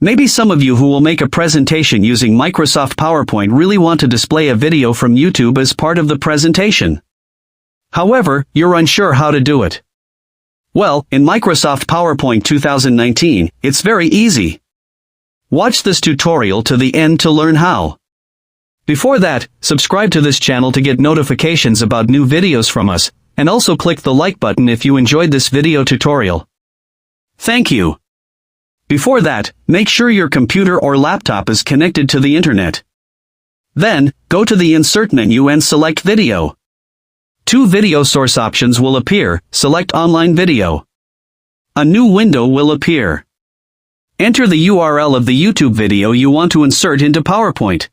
Maybe some of you who will make a presentation using Microsoft PowerPoint really want to display a video from YouTube as part of the presentation. However, you're unsure how to do it. Well, in Microsoft PowerPoint 2019, it's very easy. Watch this tutorial to the end to learn how. Before that, subscribe to this channel to get notifications about new videos from us, and also click the like button if you enjoyed this video tutorial. Thank you. Before that, make sure your computer or laptop is connected to the internet. Then, go to the Insert menu and select Video. Two video source options will appear. Select Online Video. A new window will appear. Enter the URL of the YouTube video you want to insert into PowerPoint.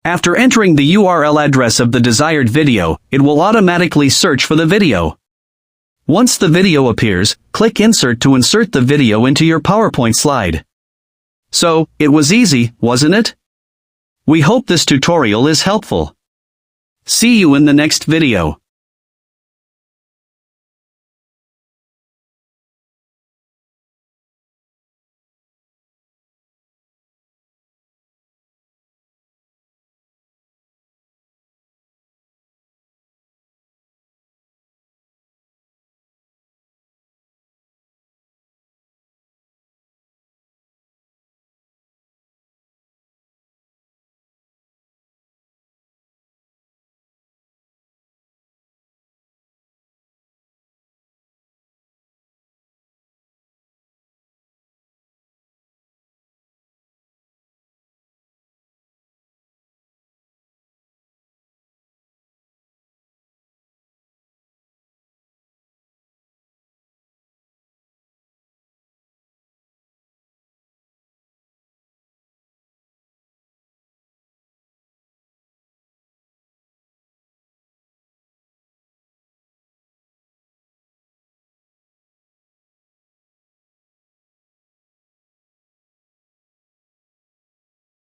After entering the URL address of the desired video, it will automatically search for the video. Once the video appears, click Insert to insert the video into your PowerPoint slide. So, it was easy, wasn't it? We hope this tutorial is helpful. See you in the next video.